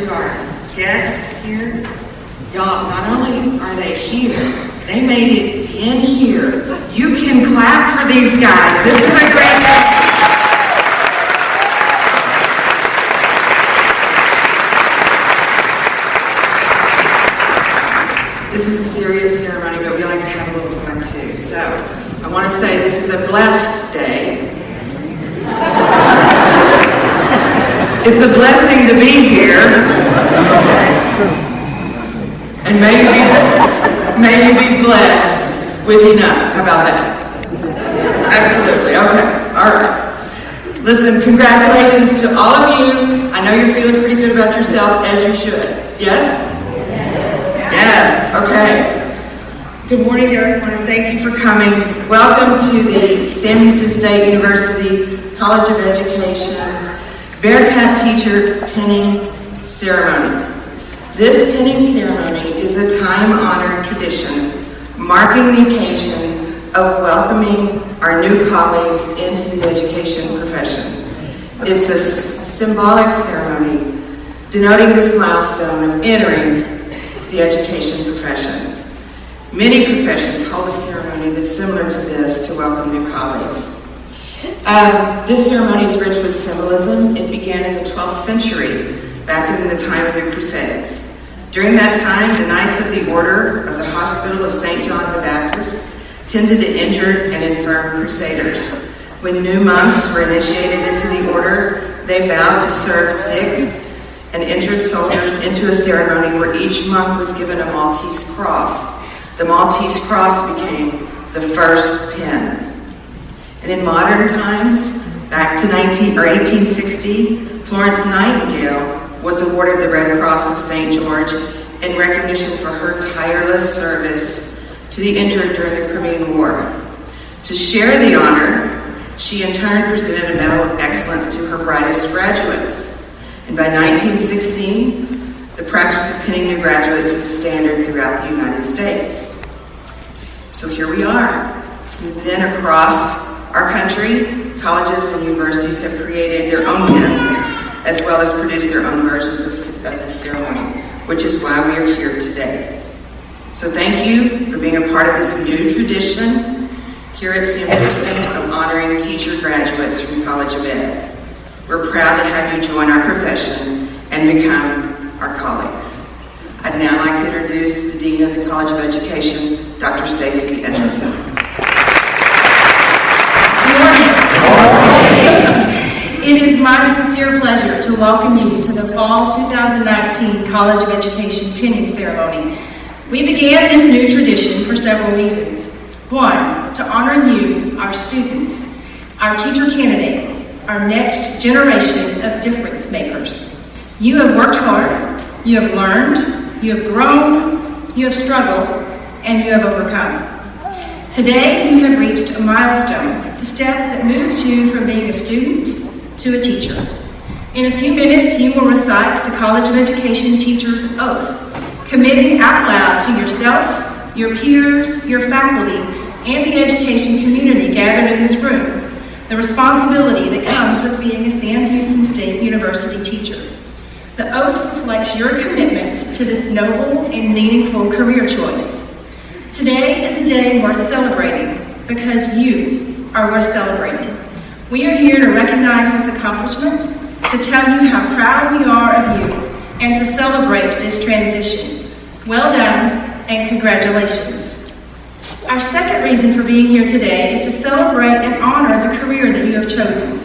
of our guests here. Y'all, not only are they here, they made it in here. You can clap for these guys. This is a great day. This is a serious ceremony, but we like to have a little fun too. So, I want to say this is a blessed day. It's a blessing to be here. And may you be blessed with enough. How about that? Absolutely. Okay. All right. Listen, congratulations to all of you. I know you're feeling pretty good about yourself, as you should. Yes? Yes. Okay. Good morning, everyone. Thank you for coming. Welcome to the Sam Houston State University College of Education Bearcat Teacher Pinning Ceremony. This pinning ceremony is a time-honored tradition marking the occasion of welcoming our new colleagues into the education profession. It's a symbolic ceremony denoting this milestone of entering the education profession. Many professions hold a ceremony that's similar to this to welcome new colleagues. This ceremony is rich with symbolism. It began in the 12th century, back in the time of the Crusades. During that time, the Knights of the Order of the Hospital of St. John the Baptist tended to injured and infirm crusaders. When new monks were initiated into the order, they vowed to serve sick and injured soldiers into a ceremony where each monk was given a Maltese cross. The Maltese cross became the first pin. And in modern times, back to 1860, Florence Nightingale was awarded the Red Cross of St. George in recognition for her tireless service to the injured during the Crimean War. To share the honor, she in turn presented a Medal of Excellence to her brightest graduates. And by 1916, the practice of pinning new graduates was standard throughout the United States. So here we are. Since then, across our country, colleges and universities have created their own pins, as well as produced their own versions of the ceremony, which is why we are here today. So thank you for being a part of this new tradition here at Sam Houston of honoring teacher graduates from College of Ed. We're proud to have you join our profession and become our colleagues. I'd now like to introduce the Dean of the College of Education, Dr. Stacy Edmondson. Good morning. It is my sincere pleasure to welcome you to the Fall 2019 College of Education pinning ceremony. We began this new tradition for several reasons. One, to honor you, our students, our teacher candidates, our next generation of difference makers. You have worked hard, you have learned, you have grown, you have struggled, and you have overcome. Today, you have reached a milestone, the step that moves you from being a student to a teacher. In a few minutes, you will recite the College of Education teacher's oath, committing out loud to yourself, your peers, your faculty, and the education community gathered in this room, the responsibility that comes with being a Sam Houston State University teacher. The oath reflects your commitment to this noble and meaningful career choice. Today is a day worth celebrating because you are worth celebrating. We are here to recognize this accomplishment, to tell you how proud we are of you, and to celebrate this transition. Well done, and congratulations. Our second reason for being here today is to celebrate and honor the career that you have chosen.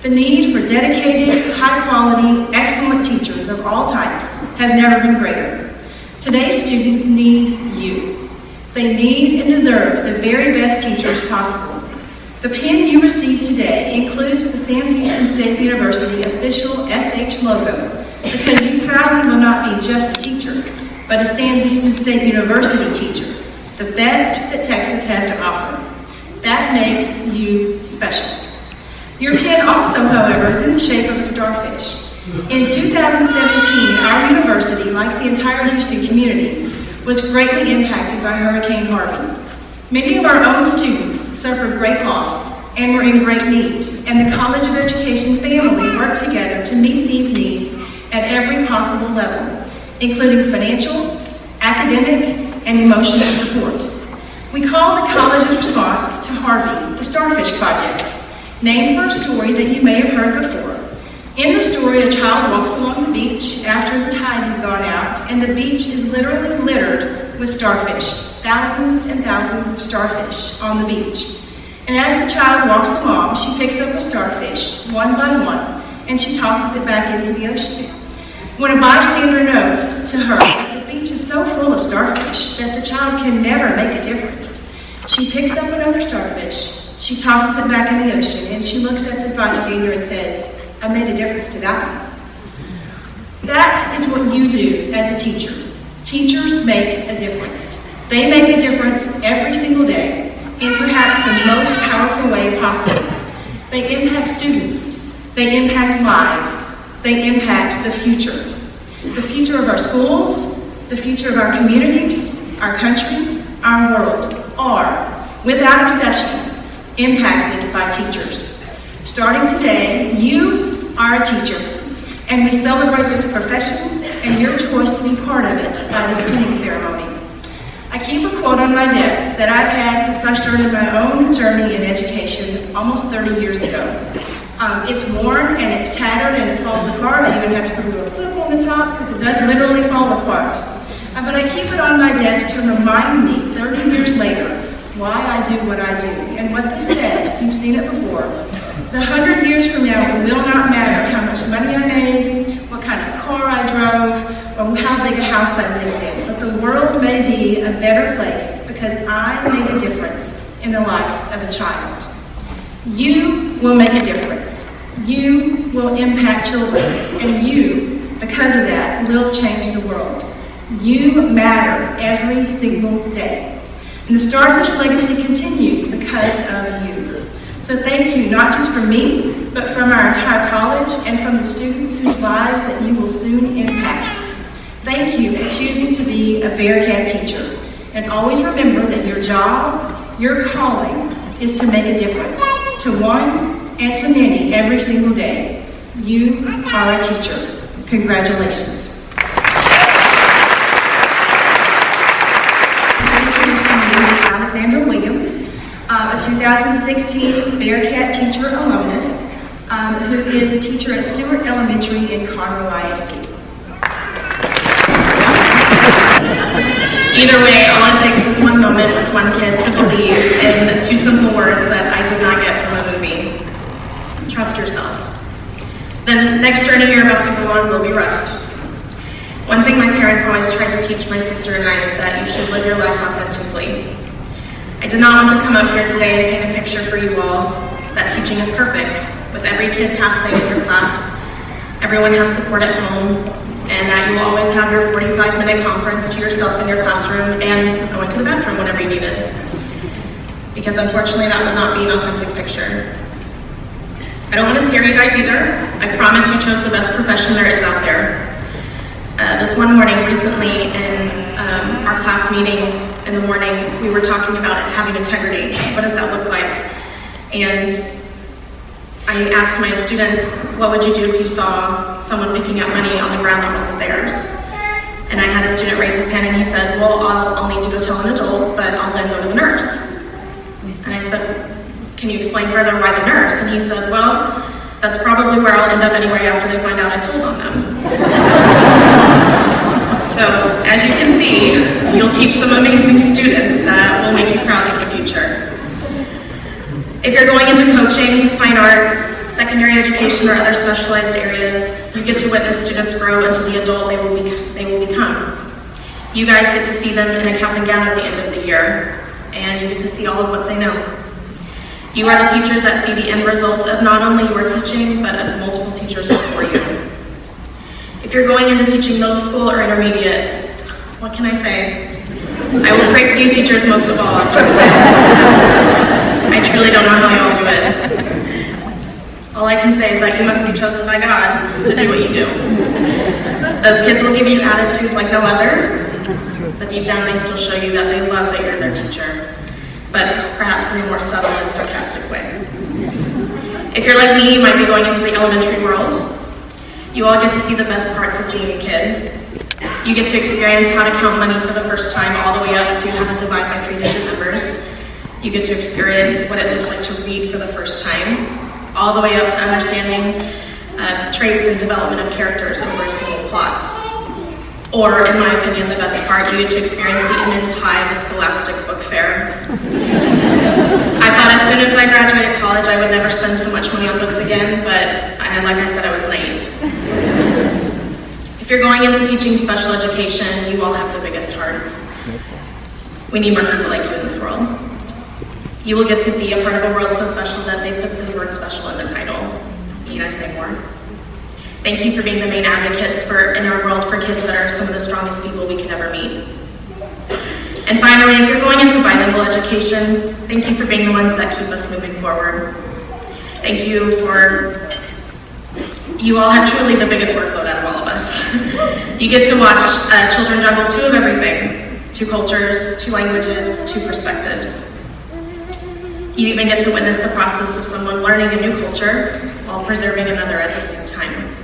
The need for dedicated, high-quality, excellent teachers of all types has never been greater. Today's students need you. They need and deserve the very best teachers possible. The pin you received today includes the Sam Houston State University official SH logo because you proudly will not be just a teacher, but a Sam Houston State University teacher, the best that Texas has to offer. That makes you special. Your pin also, however, is in the shape of a starfish. In 2017, our university, like the entire Houston community, was greatly impacted by Hurricane Harvey. Many of our own students suffered great loss and were in great need, and the College of Education family worked together to meet these needs at every possible level, including financial, academic, and emotional support. We call the college's response to Harvey the Starfish Project, named for a story that you may have heard before. In the story, a child walks along the beach after the tide has gone out, and the beach is literally littered with starfish, thousands and thousands of starfish on the beach. And as the child walks along, she picks up a starfish, one by one, and she tosses it back into the ocean. When a bystander notes to her that the beach is so full of starfish that the child can never make a difference, she picks up another starfish, she tosses it back in the ocean, and she looks at the bystander and says, "I made a difference to that one." That is what you do as a teacher. Teachers make a difference. They make a difference every single day in perhaps the most powerful way possible. They impact students. They impact lives. They impact the future. The future of our schools, the future of our communities, our country, our world are, without exception, impacted by teachers. Starting today, you are a teacher, and we celebrate this profession and your choice to be part of it by this pinning ceremony. I keep a quote on my desk that I've had since I started my own journey in education almost 30 years ago. It's worn and it's tattered and it falls apart. I even have to put a little clip on the top because it does literally fall apart. But I keep it on my desk to remind me 30 years later why I do what I do. And what this says, you've seen it before, is 100 years from now it will not matter how much money I made, what kind of car I drove, or how big a house I lived in. But the world may be a better place because I made a difference in the life of a child. You will make a difference. You will impact children. And you, because of that, will change the world. You matter every single day. And the Starfish legacy continues because of you. So thank you, not just from me, but from our entire college and from the students whose lives that you will soon impact. Thank you for choosing to be a Bearcat teacher. And always remember that your job, your calling, is to make a difference to one and to many every single day. You are a teacher. Congratulations. Alexander Williams, a 2016 Bearcat teacher alumnus, who is a teacher at Stewart Elementary in Conroe ISD. Either way, all it takes is one moment with one kid to believe in two simple words that I did not get from a movie. Trust yourself. The next journey you're about to go on will be rough. One thing my parents always tried to teach my sister and I is that you should live your life authentically. I did not want to come up here today and paint a picture for you all that teaching is perfect, with every kid passing in your class, everyone has support at home, and that you will always have your 45-minute conference to yourself in your classroom and going to the bathroom whenever you need it. Because unfortunately that will not be an authentic picture. I don't want to scare you guys either. I promise you chose the best profession there is out there. This one morning recently in our class meeting in the morning, we were talking about having integrity. What does that look like? And I asked my students, what would you do if you saw someone picking up money on the ground that wasn't theirs? And I had a student raise his hand and he said, well, I'll need to go tell an adult, but I'll then go to the nurse. And I said, can you explain further why the nurse? And he said, well, that's probably where I'll end up anyway after they find out I told on them. So, as you can see, you'll teach some amazing students that will make you proud in the future. If you're going into coaching, fine arts, secondary education, or other specialized areas, you get to witness students grow into the adult they will become. You guys get to see them in a cap and gown at the end of the year, and you get to see all of what they know. You are the teachers that see the end result of not only your teaching, but of multiple teachers before you. If you're going into teaching middle school or intermediate, what can I say? I will pray for you teachers most of all after today. I truly don't know how y'all do it. All I can say is that you must be chosen by God to do what you do. Those kids will give you attitude like no other, but deep down they still show you that they love that you're their teacher, but perhaps in a more subtle and sarcastic way. If you're like me, you might be going into the elementary world. You all get to see the best parts of being a kid. You get to experience how to count money for the first time, all the way up to how to divide by 3-digit numbers. You get to experience what it looks like to read for the first time, all the way up to understanding traits and development of characters over a single plot. Or, in my opinion, the best part, you get to experience the immense high of a scholastic book fair. I thought as soon as I graduated college, I would never spend so much money on books again, but like I said, I was naive. If you're going into teaching special education, you all have the biggest hearts. We need more people like you in this world. You will get to be a part of a world so special that they put the word special in the title. Need I say more? Thank you for being the main advocates in our world for kids that are some of the strongest people we can ever meet. And finally, if you're going into bilingual education, thank you for being the ones that keep us moving forward. Thank you for, you all have truly the biggest workload out of all of us. You get to watch children juggle 2 of everything, 2 cultures, 2 languages, 2 perspectives. You even get to witness the process of someone learning a new culture while preserving another at the same time.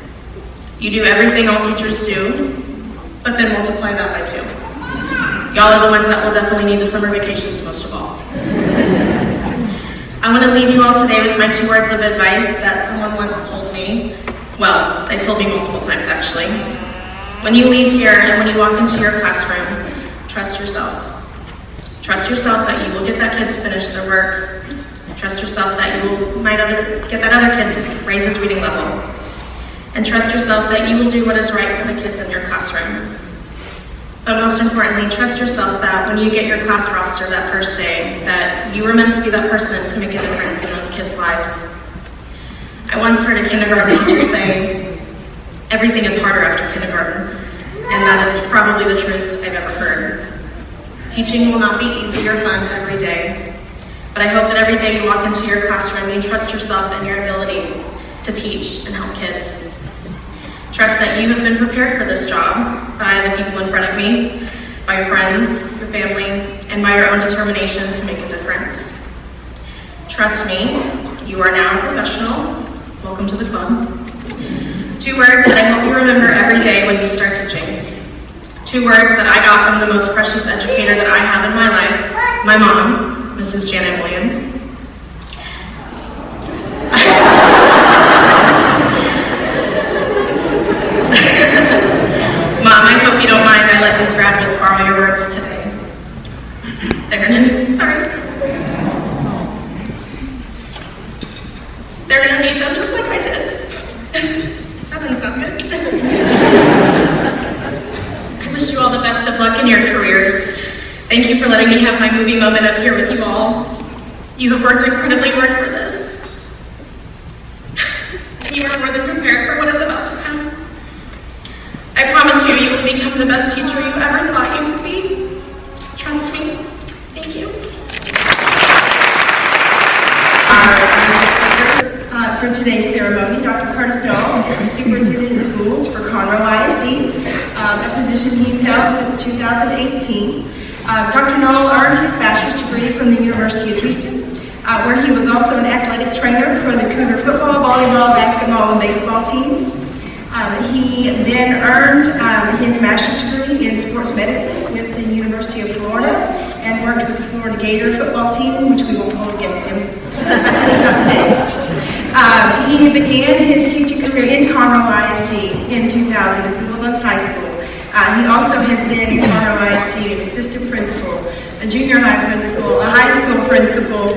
You do everything all teachers do, but then multiply that by 2. Y'all are the ones that will definitely need the summer vacations most of all. I want to leave you all today with my 2 words of advice that someone once told me. Well, they told me multiple times actually. When you leave here and when you walk into your classroom, trust yourself. Trust yourself that you will get that kid to finish their work. Trust yourself that you might get that other kid to raise his reading level. And trust yourself that you will do what is right for the kids in your classroom. But most importantly, trust yourself that when you get your class roster that first day, that you were meant to be that person to make a difference in those kids' lives. I once heard a kindergarten teacher say, everything is harder after kindergarten, and that is probably the truest I've ever heard. Teaching will not be easy or fun every day, but I hope that every day you walk into your classroom, you trust yourself and your ability to teach and help kids. Trust that you have been prepared for this job by the people in front of me, by your friends, your family, and by your own determination to make a difference. Trust me, you are now a professional. Welcome to the club. 2 words that I hope you remember every day when you start teaching. 2 words that I got from the most precious educator that I have in my life, my mom, Mrs. Janet Williams. Mom, I hope you don't mind I let these graduates borrow your words today. They're gonna need them just like I did. That didn't sound good. I wish you all the best of luck in your careers. Thank you for letting me have my movie moment up here with you all. You have worked incredibly hard for this. You are more than prepared for what is about to come. I promise you, you will become the best teacher you ever thought you could be. Trust me. Thank you. For today's ceremony, Dr. Curtis Dahl is the Superintendent of Schools for Conroe ISD, a position he's held since 2018. Dr. Knoll earned his bachelor's degree from the University of Houston, where he was also an athletic trainer for the Cougar football, volleyball, basketball, and baseball teams. He then earned his master's degree in sports medicine with the University of Florida and worked with the Florida Gator football team, which we won't hold against him, at least not today. He began his teaching career in Conroe ISD in 2000 at Woodlands High School. He also has been in Conroe ISD an assistant principal, a junior high principal, a high school principal,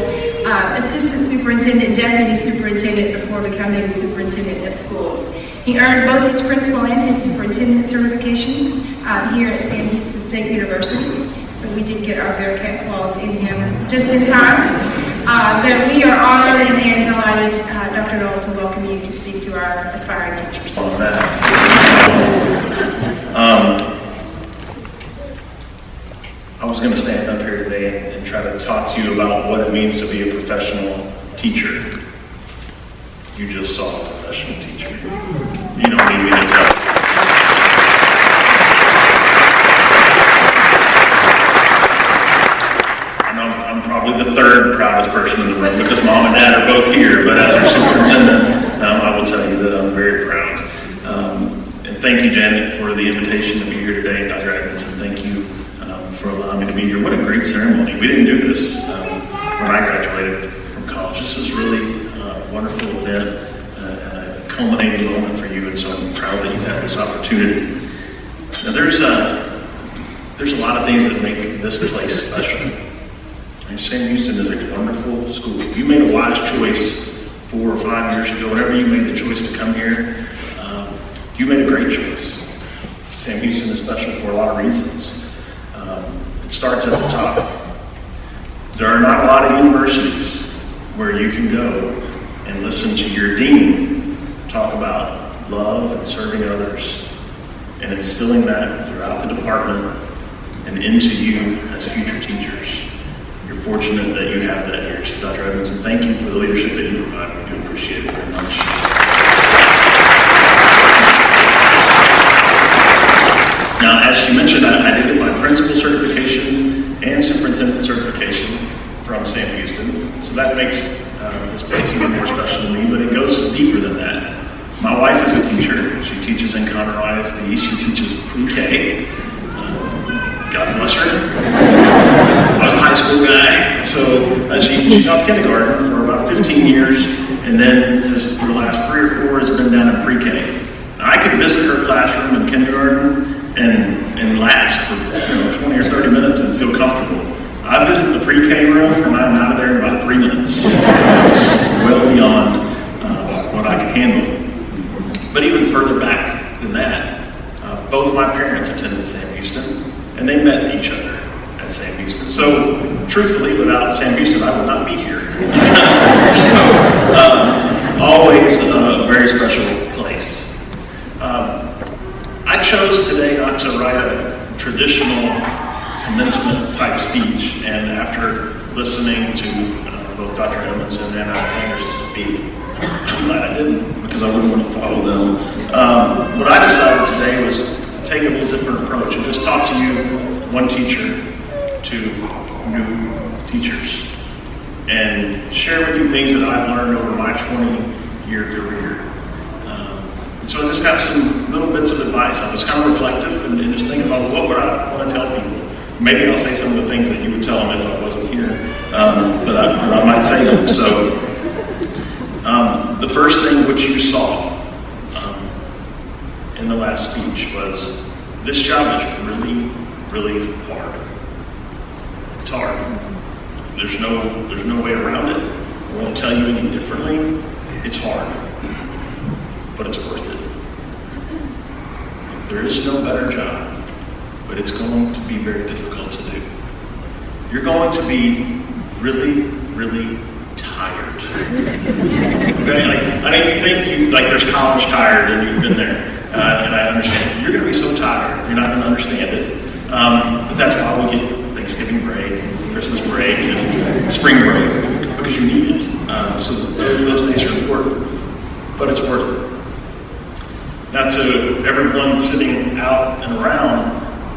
assistant superintendent, deputy superintendent before becoming the superintendent of schools. He earned both his principal and his superintendent certification here at Sam Houston State University. So we did get our Bearcat claws in him just in time. But we are honored and delighted, Dr. Knoll, to welcome you to speak to our aspiring teachers. I was going to stand up here today and try to talk to you about what it means to be a professional teacher. You just saw a professional teacher. You don't need me to tell you. I'm probably the third proudest person in the room because Mom and Dad are both here, but as your superintendent, I will tell you that I'm very proud. thank you, Janet, for the invitation to be here today. Dr. Edmondson, thank you for allowing me to be here. What a great ceremony. We didn't do this when I graduated from college. This is really a wonderful event, a culminating moment for you, and so I'm proud that you've had this opportunity. Now, there's a lot of things that make this place special. And Sam Houston is a wonderful school. You made a wise choice 4 or 5 years ago. Whenever you made the choice to come here, you made a great choice. Sam Houston is special for a lot of reasons. It starts at the top. There are not a lot of universities where you can go and listen to your dean talk about love and serving others and instilling that throughout the department and into you as future teachers. You're fortunate that you have that here. So Dr. Edmondson, thank you for the leadership that you provide. We do appreciate it very much. Now, as she mentioned, I did get my principal certification and superintendent certification from Sam Houston. So that makes this place even more special to me, but it goes deeper than that. My wife is a teacher. She teaches in Conroe ISD. She teaches pre-K. God bless her. I was a high school guy, so she taught kindergarten for about 15 years, and then for the last 3 or 4 has been down in pre-K. Now, I could visit her classroom in kindergarten and last for 20 or 30 minutes and feel comfortable. I visit the pre-K room, and I'm out of there in about 3 minutes. It's well beyond what I can handle. But even further back than that, both my parents attended Sam Houston, and they met each other at Sam Houston. So, truthfully, without Sam Houston, I would not be here. So, always a very special place. I chose today not to write a traditional commencement type speech, and after listening to both Dr. Edmondson and Alexander's speak, I'm glad I didn't, because I wouldn't want to follow them. What I decided today was to take a little different approach and just talk to you, one teacher to new teachers, and share with you things that I've learned over my 20-year career. So I just have some little bits of advice. I was kind of reflective and just thinking about what would I want to tell people. Maybe I'll say some of the things that you would tell them if I wasn't here, but I might say them. So the first thing which you saw in the last speech was this job is really, really hard. It's hard. There's no way around it. I won't tell you any differently. It's hard, but it's worth it. There is no better job, but it's going to be very difficult to do. You're going to be really, really tired. Okay? I know you think there's college tired and you've been there, and I understand. You're going to be so tired, you're not going to understand it. But that's why we get Thanksgiving break, Christmas break, and spring break, because you need it. So those days are important, but it's worth it. Now, to everyone sitting out and around,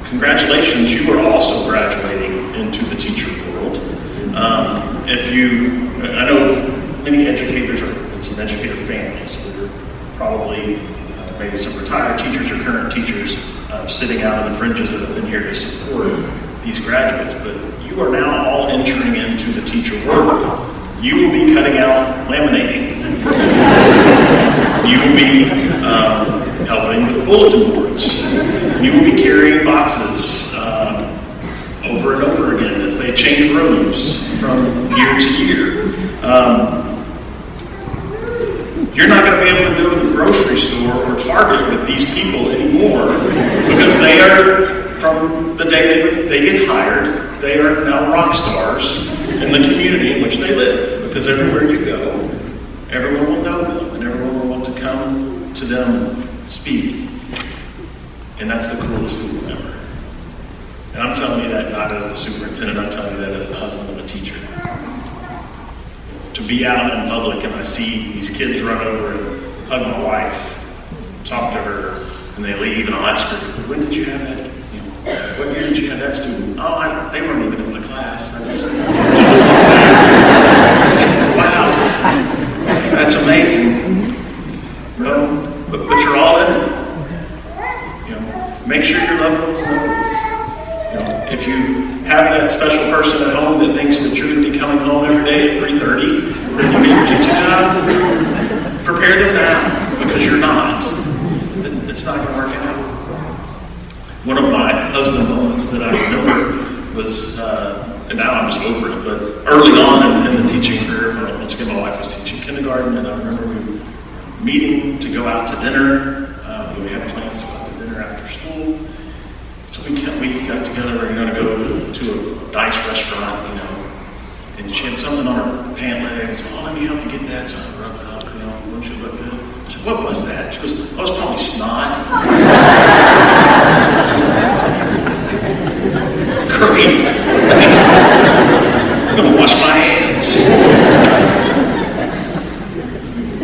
congratulations, you are also graduating into the teacher world. I know many educators and some educator families, there are probably maybe some retired teachers or current teachers sitting out on the fringes that have been here to support these graduates, but you are now all entering into the teacher world. You will be cutting out laminating. You will be helping with bulletin boards. You will be carrying boxes over and over again as they change rooms from year to year. You're not going to be able to go to the grocery store or Target with these people anymore, because they are, from the day they get hired, they are now rock stars in the community in which they live, because everywhere you go, everyone will know them and everyone will want to come to them speak. And that's the coolest feeling ever. And I'm telling you that not as the superintendent, I'm telling you that as the husband of a teacher. To be out in public and I see these kids run over and hug my wife, talk to her, and they leave, and I'll ask her, when did you have that? What year did you have that student? Oh, they weren't even in my class. I just talked to them. Wow, that's amazing. Well, but you're all in it. loved ones know this. You know, if you have that special person at home that thinks that you're going to be coming home every day at 3:30 when you get your teaching job, prepare them now, because you're not. It's not going to work out. One of my husband moments that I remember was, and now I'm just over it, but early on in the teaching career, once again, my wife was teaching kindergarten, and I remember we were meeting to go out to dinner. We had plans to go out to dinner after school. So we got together, we were going to go to a nice restaurant, you know, and she had something on her pant leg, and said, oh, let me help you get that, so I rubbed it up, you know, wouldn't you look good? I said, what was that? She goes, oh, it's probably snot. Great. I'm going to wash my hands.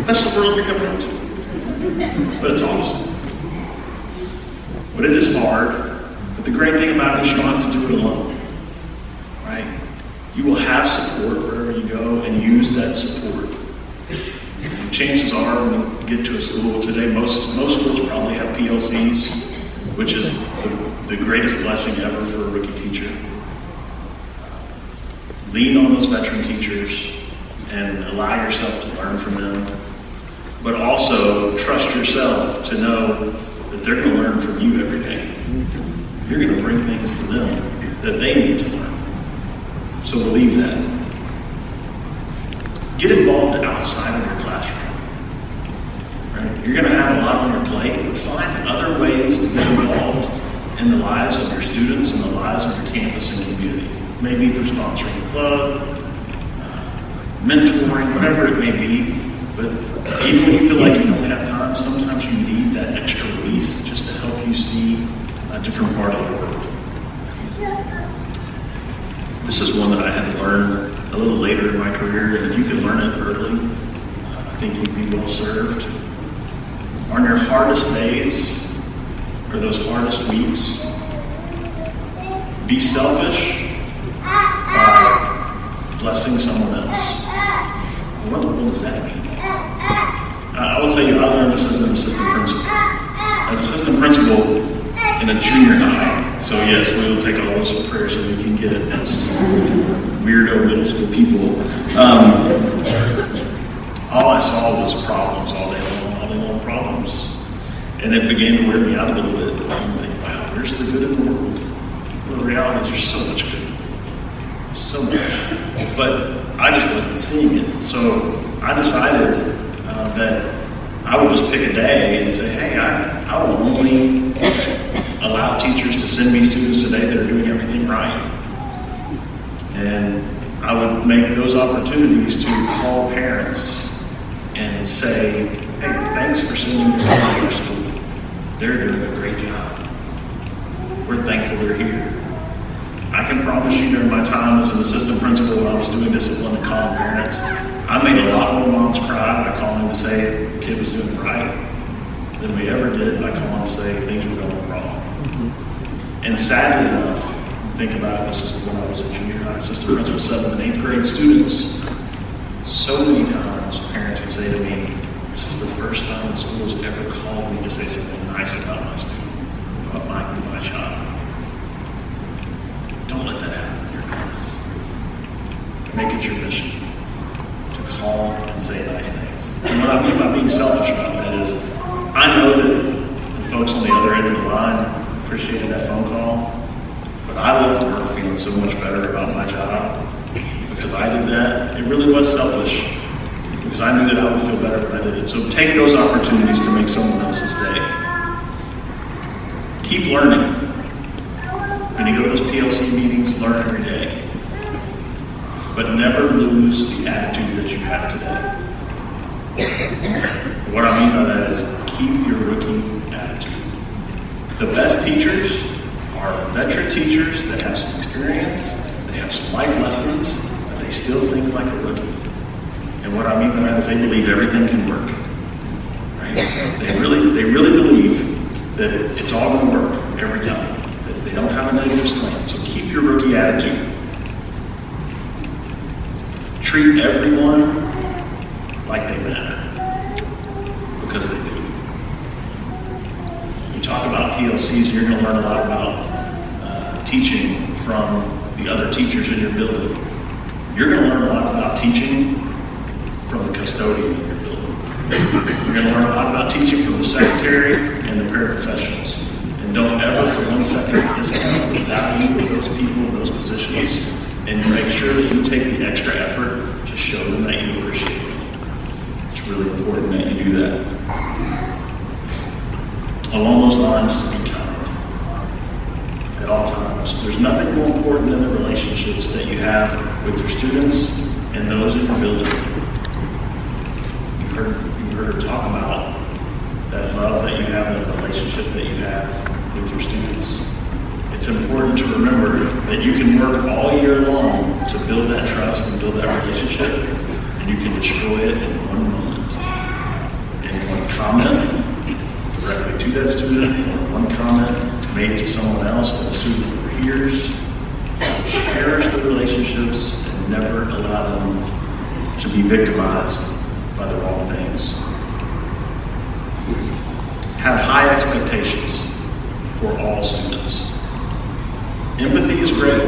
That's the world we're coming into. But it's awesome. But it is hard. But the great thing about it is you don't have to do it alone. Right? You will have support wherever you go, and use that support. And chances are, when you get to a school today, most schools probably have PLCs, which is the greatest blessing ever for a rookie teacher. Lean on those veteran teachers and allow yourself to learn from them. But also trust yourself to know that they're going to learn from you every day. You're going to bring things to them that they need to learn. So believe that. Get involved outside of your classroom. Right? You're going to have a lot on your plate, but find other ways to get involved in the lives of your students and the lives of your campus and community. Maybe through sponsoring a club, mentoring, whatever it may be. But even when you feel like you don't have time, sometimes you need that extra release just to help you see a different part of the world. This is one that I had to learn a little later in my career, and if you could learn it early, I think you'd be well served. On your hardest days, or those hardest weeks, be selfish by blessing someone else. What does that mean? I will tell you, I learned this as an assistant principal. As assistant principal in a junior high, so yes, we will take all those prayers that we can get as weirdo middle school people. All I saw was problems all day long problems. And it began to wear me out a little bit. I'm thinking, wow, where's the good in the world? Well, the reality is there's so much good. So much. But I just wasn't seeing it. So I decided that I would just pick a day and say, hey, I will only allow teachers to send me students today that are doing everything right. And I would make those opportunities to call parents and say, hey, thanks for sending your child to your school. They're doing a great job. We're thankful they're here. I can promise you during my time as an assistant principal when I was doing discipline and calling parents, I made a lot more moms cry by calling to say the kid was doing right than we ever did by calling to say things were going wrong. And sadly enough, think about it, this is when I was a junior high assistant principal, 7th and 8th grade students, so many times parents would say to me, this is the first time the school has ever called me to say something nice about my student, about my child. Don't let that happen in your class. Make it your mission to call and say nice things. And what I mean by being selfish about that is, I know that the folks on the other end of the line appreciated that phone call, but I left work feeling so much better about my job because I did that. It really was selfish because I knew that I would feel better when I did it. So take those opportunities to make someone else's day. Keep learning. When you go to those PLC meetings, learn every day. But never lose the attitude that you have today. What I mean by that is keep your rookie attitude. The best teachers are veteran teachers that have some experience, they have some life lessons, but they still think like a rookie. And what I mean by that is they believe everything can work. Right? They really believe that it's all going to work every time. They don't have a negative slant. So keep your rookie attitude. Treat everyone like they matter. Because they do. We talk talk about PLCs, and you're going to learn a lot about teaching from the other teachers in your building. You're going to learn a lot about teaching from the custodian in your building. You're going to learn a lot about teaching from the secretary and the paraprofessionals. And don't ever for 1 second discount the value of those people in those positions, and make sure that you take the extra effort to show them that you appreciate them. It's really important that you do that. Along those lines is be kind at all times. There's nothing more important than the relationships that you have with your students and those in the building. You heard her talk about that love that you have and the relationship that you have with your students. It's important to remember that you can work all year long to build that trust and build that relationship, and you can destroy it in one moment. In one comment directly to that student, or one comment made to someone else that the student overhears. Cherish the relationships and never allow them to be victimized by the wrong things. Have high expectations for all students. Empathy is great,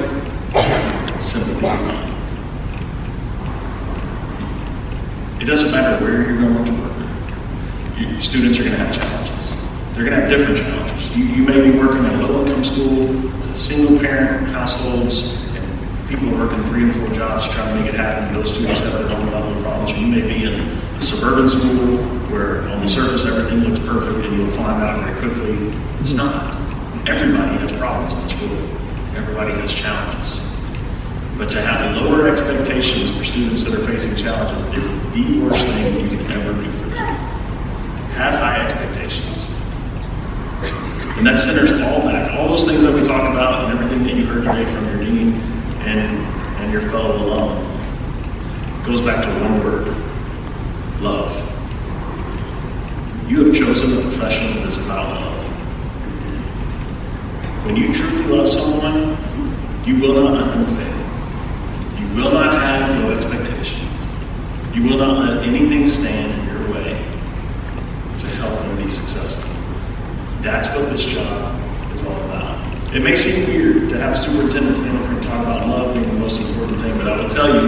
sympathy is not. It doesn't matter where you're going to work. Your students are going to have challenges. They're going to have different challenges. You may be working in a low-income school, single-parent households, and people are working 3 and 4 jobs trying to make it happen. Those students have their own level of problems. You may be in a suburban school where on the surface everything looks perfect, and you'll find out very quickly it's not. Everybody has problems in this world. Everybody has challenges. But to have lower expectations for students that are facing challenges is the worst thing you can ever do for them. Have high expectations. And that centers all back, all those things that we talked about and everything that you heard today from your dean and your fellow alum goes back to one word: love. You have chosen a profession that is about love. When you truly love someone, you will not let them fail. You will not have low expectations. You will not let anything stand in your way to help them be successful. That's what this job is all about. It may seem weird to have a superintendent stand up here and talk about love being the most important thing, but I will tell you,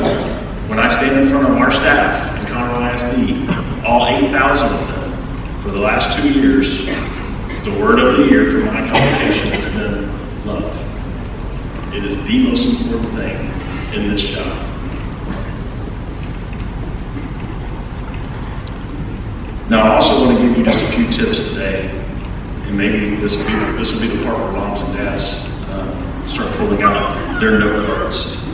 when I stand in front of our staff in Conroe ISD, all 8,000 of them, for the last 2 years, the word of the year for my convocation has been love. It is the most important thing in this job. Now, I also want to give you just a few tips today, and maybe this will be the part where moms and dads start pulling out their note cards.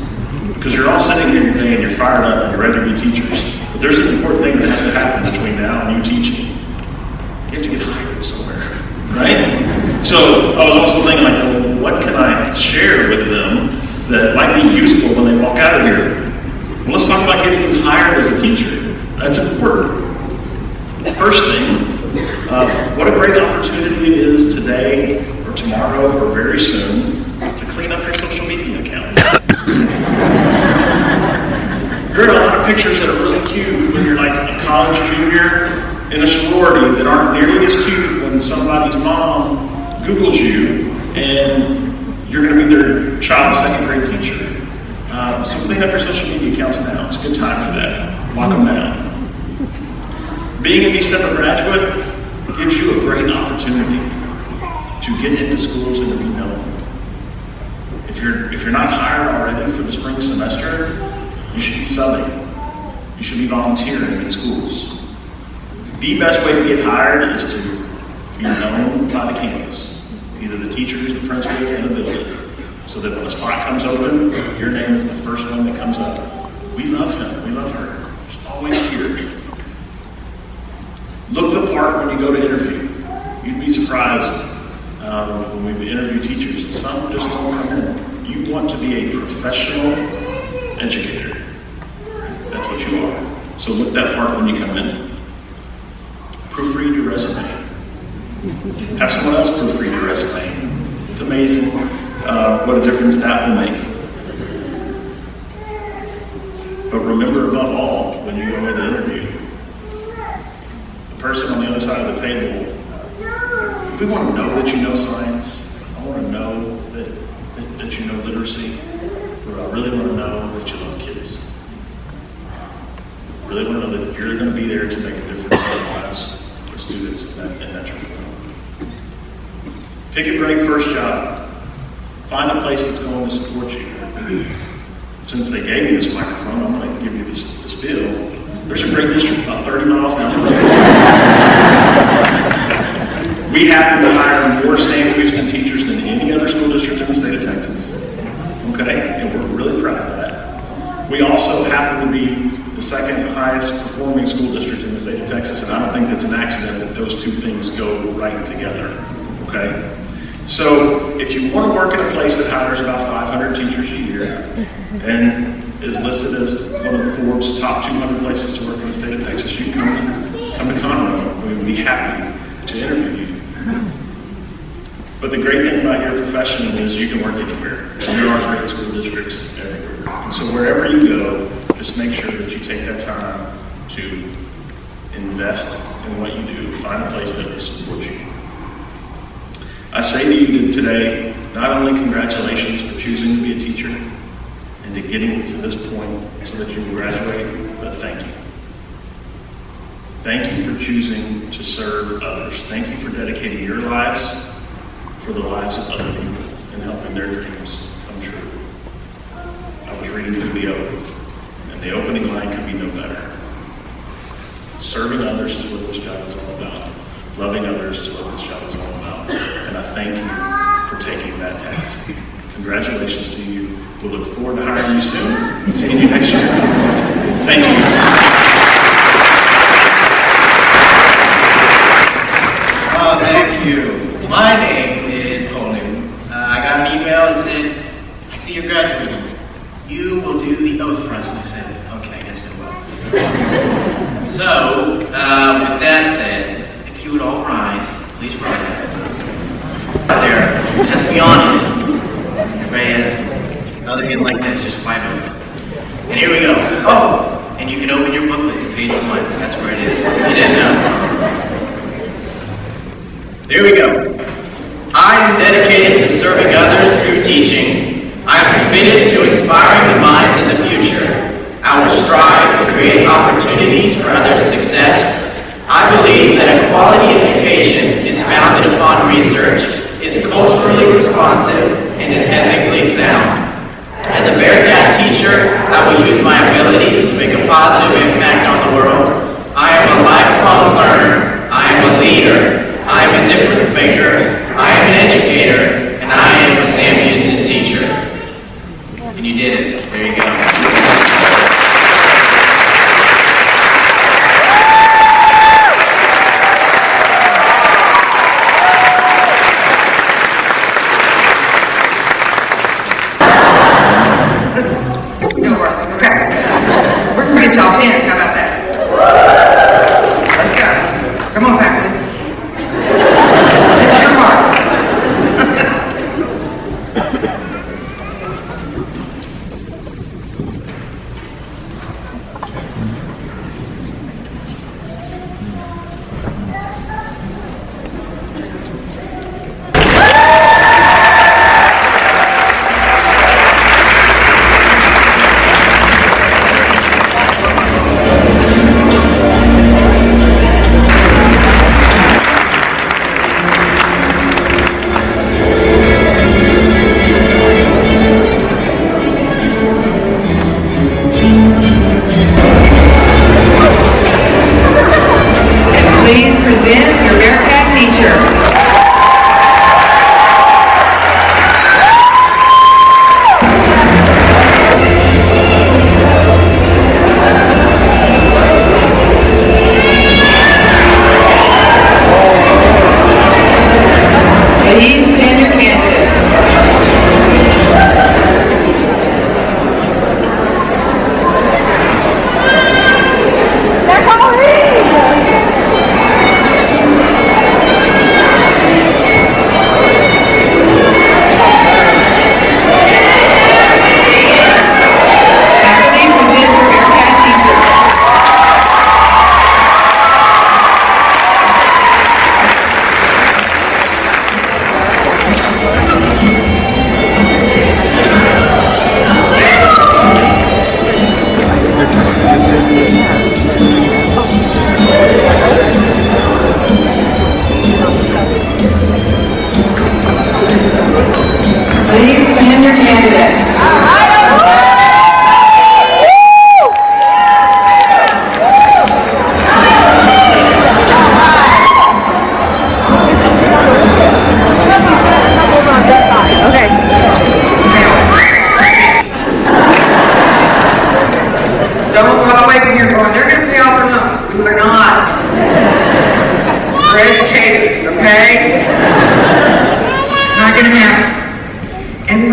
Because you're all sitting here today and you're fired up and you're ready to be teachers, but there's an important thing that has to happen between now and you teaching. You have to get hired somewhere, right? So I was also thinking, like, well, what can I share with them that might be useful when they walk out of here? Well, let's talk about getting hired as a teacher. That's important. First thing, what a great opportunity it is today or tomorrow or very soon to clean up your social media accounts. There are a lot of pictures that are really cute when you're like a college junior in a sorority that aren't nearly as cute when somebody's mom Googles you and you're going to be their child's 2nd grade teacher. So clean up your social media accounts now. It's a good time for that. Lock them down. Being a December graduate gives you a great opportunity to get into schools and to be known. If you're not hired already for the spring semester, you should be subbing. You should be volunteering in schools. The best way to get hired is to be known by the campus, either the teachers, the principal, and the building, so that when a spot comes open, your name is the first one that comes up. We love him, we love her. She's always here. Look the part when you go to interview. You'd be surprised when we interview teachers, and some just don't come in. You want to be a professional educator. That's what you are. So look that part when you come in. Proofread your resume. Have someone else proofread your resume. It's amazing what a difference that will make. But remember above all, when you go into the interview, the person on the other side of the table if we want to know that you know science, I want to know that you know literacy, but I really want to know that you love kids. I really want to know that you're going to be there to make a difference in the lives of students in that church. Pick a great first job. Find a place that's going to support you. Since they gave me this microphone, I'm going to give you this spiel. There's a great district about 30 miles down the road. We happen to hire more Sam Houston teachers than any other school district in the state of Texas. Okay? And we're really proud of that. We also happen to be the second highest performing school district in the state of Texas, and I don't think that's an accident that those two things go right together. Okay? So if you want to work in a place that hires about 500 teachers a year and is listed as one of Forbes' top 200 places to work in the state of Texas, you can come to Conroe. We would be happy to interview you. But the great thing about your profession is you can work anywhere. And there are great school districts everywhere. And so wherever you go, just make sure that you take that time to invest in what you do. Find a place that will support you. I say to you today, not only congratulations for choosing to be a teacher and to getting to this point so that you will graduate, but thank you. Thank you for choosing to serve others. Thank you for dedicating your lives for the lives of other people and helping their dreams come true. I was reading through the oath, and the opening line could be no better. Serving others is what this job is all about. Loving others is what this job is all about. And I thank you for taking that task. Congratulations to you. We'll look forward to hiring you soon and seeing you next year. Thank you. Oh, thank you. My name is Cole Newton. I got an email that said, I see you're graduating. You will do the oath for us. And I said, okay, I guess I will. So, with that said, if you would all rise, please rise. Out there, just be honest. Everybody has another hand like this, just wide open. And here we go. Oh, and you can open your booklet to page 1. That's where it is. If you didn't know. There we go. I am dedicated to serving others through teaching. I am committed to inspiring the minds in the future. I will strive to create opportunities for others' success. I believe that a quality education is founded upon research, is culturally responsive, and is ethically sound. As a Bearcat teacher, I will use my abilities to make a positive impact on the world. I am a lifelong learner. I am a leader. I am a difference maker. I am an educator. And I am a Sam Houston teacher. And you did it. There you go.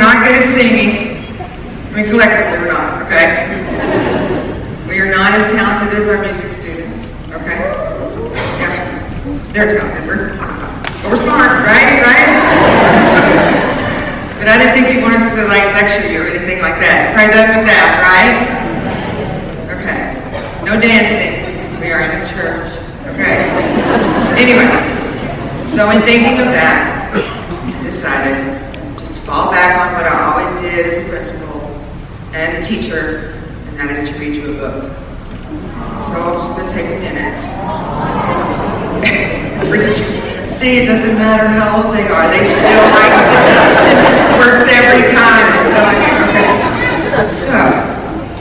not good at singing. I mean, collectively we're not, okay? We are not as talented as our music students, okay? Yeah, they're talented, but we're smart, right? But I didn't think you want us to like lecture you or anything like that. Probably done with that, right? Okay. No dancing. We are in a church, okay? Anyway, so in thinking of that, I decided just to fall back on what I always did as a principal and a teacher, and that is to read you a book. So I'm just going to take a minute. See, it doesn't matter how old they are, they still like it. Works every time, I'm telling you, okay? So,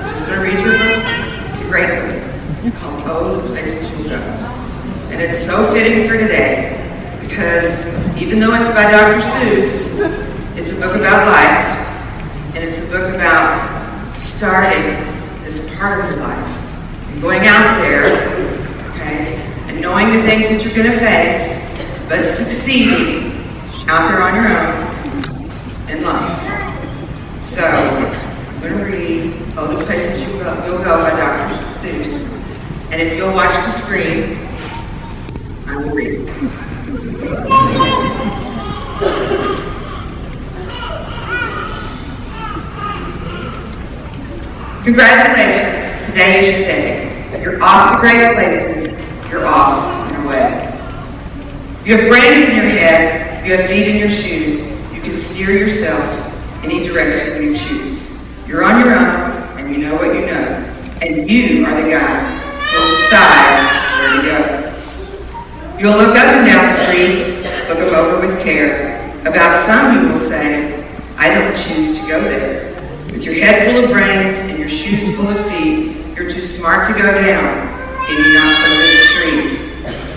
just going to read you a book. It's a great book. It's called Oh, the Places You'll Go. And it's so fitting for today, because even though it's by Dr. Seuss, it's a book about life, and it's a book about starting as part of your life, and going out there, okay, and knowing the things that you're going to face, but succeeding out there on your own in life. So, I'm going to read Oh, the Places You'll Go by Dr. Seuss. And if you'll watch the screen, I will read. Congratulations, today is your day. You're off to great places. You're off and away. You have brains in your head, you have feet in your shoes. You can steer yourself any direction you choose. You're on your own, and you know what you know. And you are the guy who will decide where to go. You'll look up and down the streets, look them over with care. About some you will say, I don't choose to go there. With your head full of brains and your shoes full of feet, you're too smart to go down any not so good street.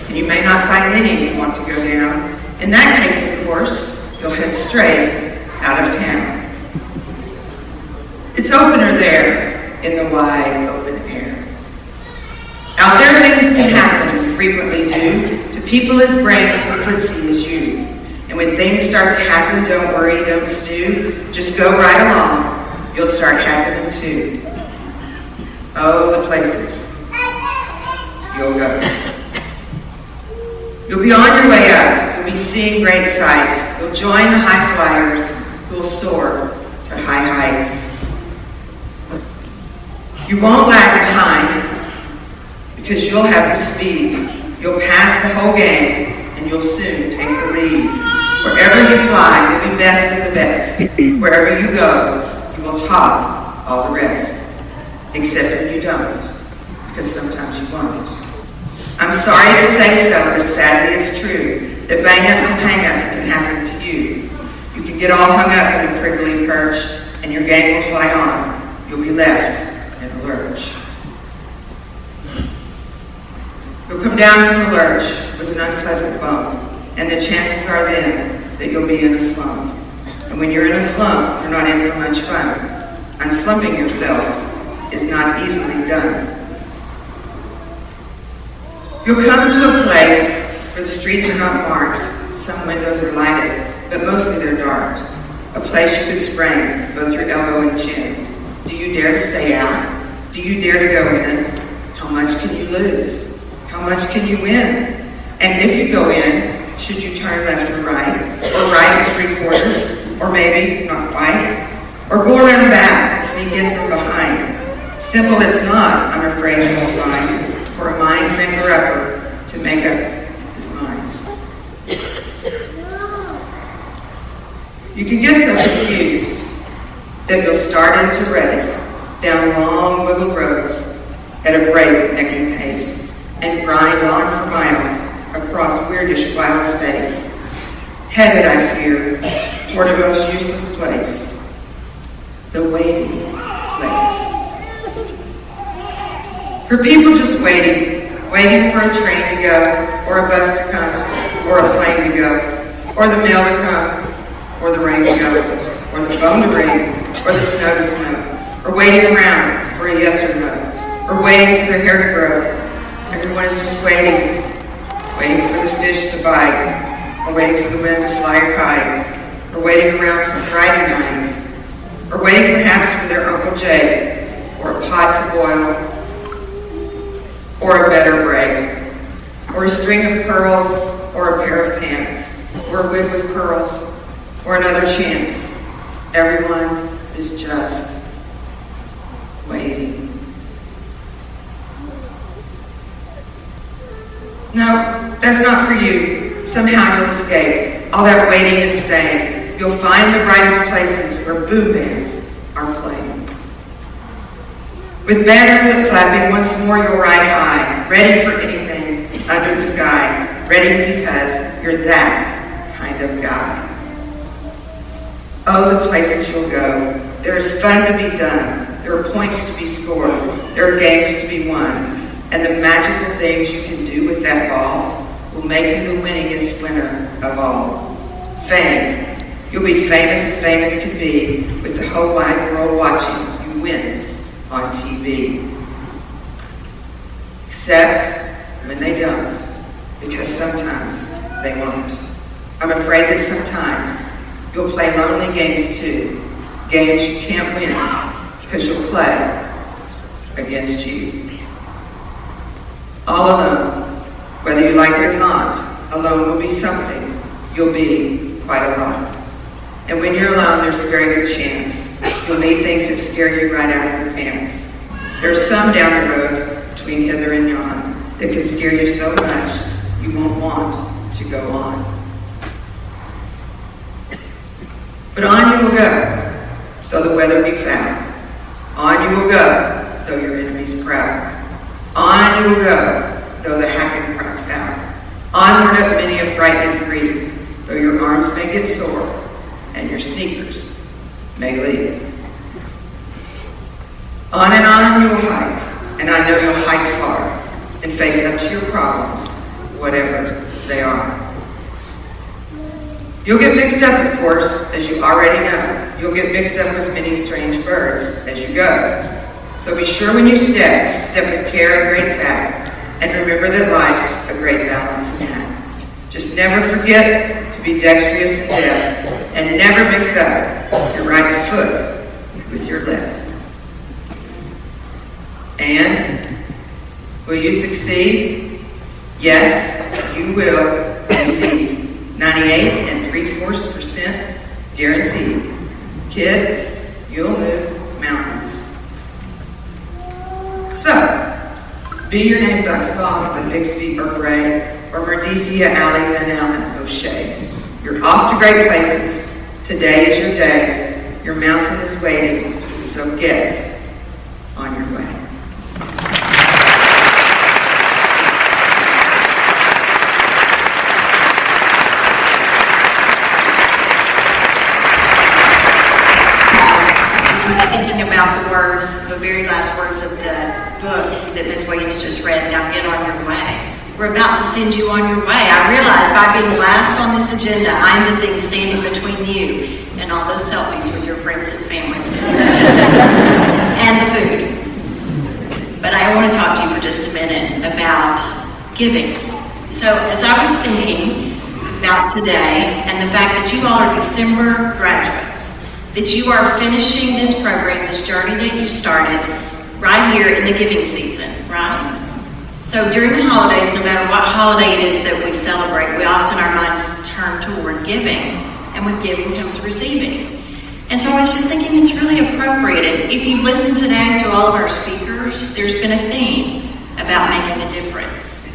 And you may not find any you want to go down. In that case, of course, you'll head straight out of town. It's opener there in the wide open air. Out there things can happen, and frequently do, to people as brainy and footsie as you. And when things start to happen, don't worry, don't stew. Just go right along. You'll start happening too. Oh, the places you'll go. You'll be on your way up. You'll be seeing great sights. You'll join the high flyers who'll soar to high heights. You won't lag behind because you'll have the speed. You'll pass the whole game and you'll soon take the lead. Wherever you fly, you'll be best of the best. Wherever you go, you will top all the rest. Except when you don't, because sometimes you won't. I'm sorry to say so, but sadly it's true that bang-ups and hang-ups can happen to you. You can get all hung up in a prickly perch, and your game will fly on. You'll be left in a lurch. You'll come down from the lurch with an unpleasant bump, and the chances are then that you'll be in a slump. And when you're in a slump, you're not in for much fun. Unslumping yourself is not easily done. You'll come to a place where the streets are not marked. Some windows are lighted, but mostly they're dark. A place you could sprain both your elbow and chin. Do you dare to stay out? Do you dare to go in? How much can you lose? How much can you win? And if you go in, should you turn left or right? Or right at 3/4? Or maybe not quite? Or go around back and sneak in from behind? Simple it's not, I'm afraid you will find. For a mind maker-upper to make up his mind. You can get so confused that you'll start into race down long wiggle roads at a break-necking pace and grind on for miles across weirdish wild space, headed, I fear, toward a most useless place, the waiting place. For people just waiting for a train to go, or a bus to come, or a plane to go, or the mail to come, or the rain to go, or the phone to ring, or the snow to snow, or waiting around for a yes or no, or waiting for their hair to grow. Everyone is just waiting for the fish to bite, or waiting for the wind to fly a kite, or waiting around for Friday night, waiting perhaps for their Uncle Jay, or a pot to boil, or a better break, or a string of pearls, or a pair of pants, or a wig with curls, or another chance. Everyone is just waiting. No, that's not for you. Somehow you'll escape all that waiting and staying. You'll find the brightest places where boom bands are playing. With banner flip-flapping, once more you'll ride high, ready for anything under the sky, ready because you're that kind of guy. Oh, the places you'll go. There is fun to be done. There are points to be scored. There are games to be won. And the magical things you can do with that ball will make you the winningest winner of all. Fame. You'll be famous as famous could be, with the whole wide world watching you win on TV. Except when they don't, because sometimes they won't. I'm afraid that sometimes you'll play lonely games too, games you can't win because you'll play against you. All alone, whether you like it or not, alone will be something. You'll be quite a lot. And when you're alone, there's a very good chance you'll meet things that scare you right out of your pants. There are some down the road between hither and yon that can scare you so much you won't want to go on. But on you will go, though the weather be foul. On you will go, though your enemy's proud. On you will go, though the hacking cracks out. Onward up many a frightening creek, though your arms may get sore and your sneakers may leak. On and on you will hike, and I know you'll hike far and face up to your problems, whatever they are. You'll get mixed up, of course, as you already know. You'll get mixed up with many strange birds as you go. So be sure when you step with care and great tact, and remember that life's a great balancing act. Just never forget to be dexterous and deft, and never mix up your right foot with your left. And will you succeed? Yes, you will indeed. 98 3/4% guaranteed. Kid, you'll move mountains. So, be your name Bucksbaum, but Bixby or Bray, or Merdicia, Alley, Van Allen, O'Shea. You're off to great places. Today is your day. Your mountain is waiting, so get on your way. Thinking about the words, the very last words of the book that Ms. Williams just read, now get on your way. We're about to send you on your way. I realize by being last on this agenda, I'm the thing standing between you and all those selfies with your friends and family. And the food. But I want to talk to you for just a minute about giving. So as I was thinking about today and the fact that you all are December graduates, that you are finishing this program, this journey that you started right here in the giving season, right? So during the holidays, no matter what holiday it is that we celebrate, we often our minds turn toward giving, and with giving comes receiving. And so I was just thinking it's really appropriate. And if you've listened today to all of our speakers, there's been a theme about making a difference.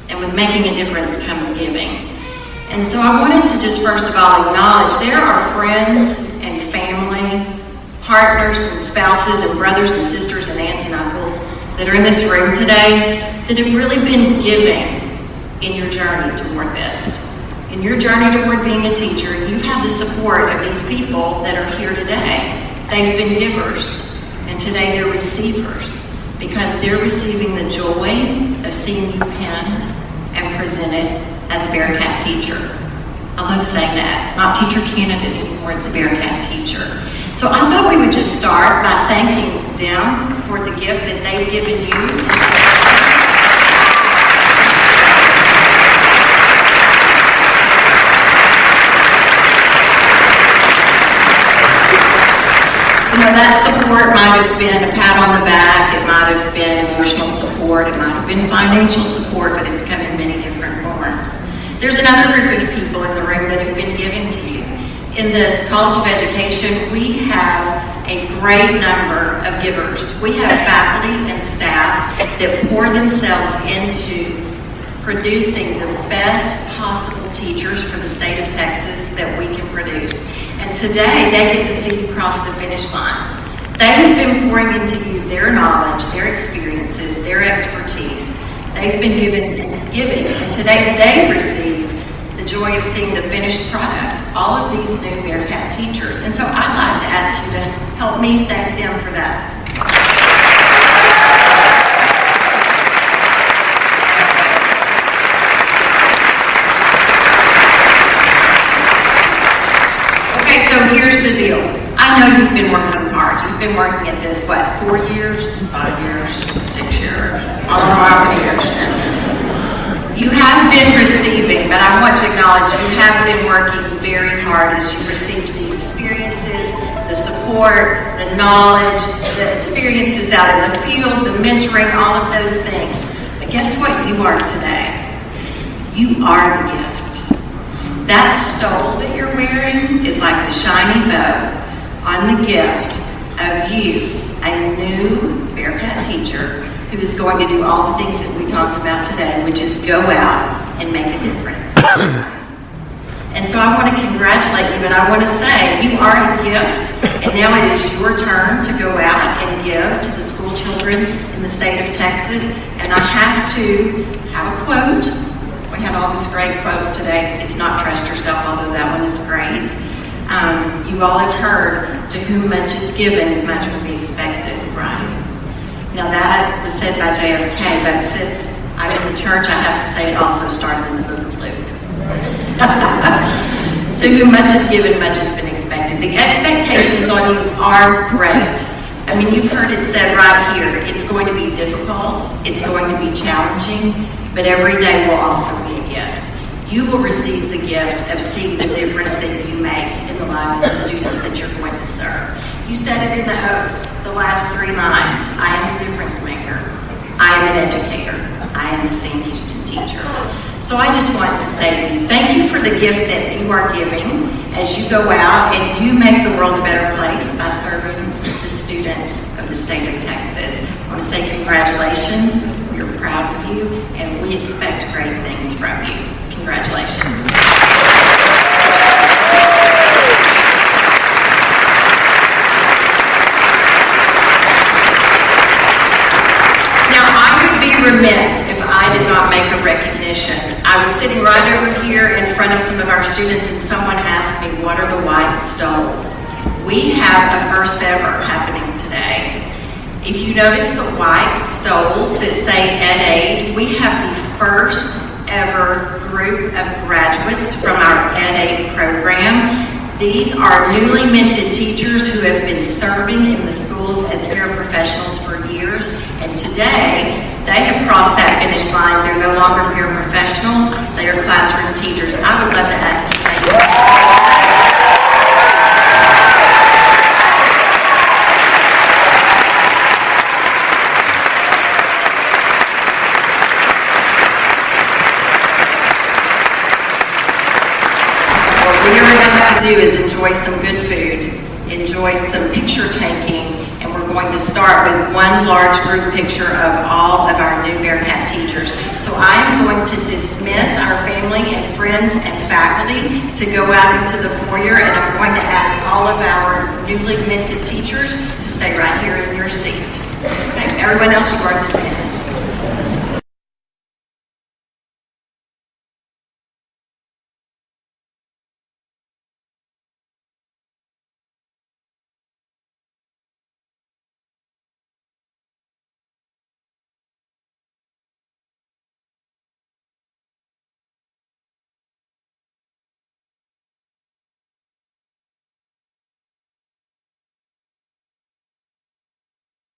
And with making a difference comes giving. And so I wanted to just first of all acknowledge there are friends and family, partners and spouses and brothers and sisters and aunts and uncles that are in this room today that have really been giving in your journey toward this. In your journey toward being a teacher, you've had the support of these people that are here today. They've been givers, and today they're receivers because they're receiving the joy of seeing you penned and presented as Bearcat teacher. I love saying that. It's not teacher candidate anymore, it's Bearcat teacher. So I thought we would just start by thanking them for the gift that they've given you. You know, that support might have been a pat on the back, it might have been emotional support, it might have been financial support, but it's come in many different forms. There's another group of people in the room that have been giving to you. In the College of Education, we have a great number of givers. We have faculty and staff that pour themselves into producing the best possible teachers for the state of Texas that we can produce. And today, they get to see you cross the finish line. They have been pouring into you their knowledge, their experiences, their expertise. They've been giving, and today they receive the joy of seeing the finished product, all of these new Bearcat teachers. And so I'd like to ask you to help me thank them for that. So here's the deal. I know you've been working hard. You've been working at this, what, 4 years, 5 years, 6 years, I don't know how many years now. You have been receiving, but I want to acknowledge you have been working very hard as you received the experiences, the support, the knowledge, the experiences out in the field, the mentoring, all of those things. But guess what you are today? You are the gift. That stole that you're wearing is like the shiny bow on the gift of you, a new Bearcat teacher who is going to do all the things that we talked about today, which is go out and make a difference. And so I want to congratulate you, and I want to say you are a gift, and now it is your turn to go out and give to the school children in the state of Texas. And I have to have a quote. We had all these great quotes today. It's not trust yourself, although that one is great. You all have heard, to whom much is given, much will be expected, right? Now that was said by JFK, but since I'm in the church, I have to say it also started in the book of Luke. To whom much is given, much has been expected. The expectations on you are great. I mean, you've heard it said right here, it's going to be difficult, it's going to be challenging, but every day will also be a gift. You will receive the gift of seeing the difference that you make in the lives of the students that you're going to serve. You said it in the oath, the last 3 lines, I am a difference maker, I am an educator, I am a Sam Houston teacher. So I just want to say to you, thank you for the gift that you are giving as you go out and you make the world a better place by serving the students of the state of Texas. I want to say congratulations. We are proud of you, and we expect great things from you. Congratulations. Now, I would be remiss if I did not make a recognition. I was sitting right over here in front of some of our students, and someone asked me, what are the white stoles? We have a first ever happening today. If you notice the white stoles that say Ed-Aid, we have the first ever group of graduates from our Ed-Aid program. These are newly minted teachers who have been serving in the schools as paraprofessionals for years, and today they have crossed that finish line. They're no longer paraprofessionals, they are classroom teachers. I would love to ask you ladies. Do is enjoy some good food, enjoy some picture taking, and we're going to start with one large group picture of all of our new Bearcat teachers. So I am going to dismiss our family and friends and faculty to go out into the foyer, and I'm going to ask all of our newly minted teachers to stay right here in your seat. Okay, everyone else, you are dismissed.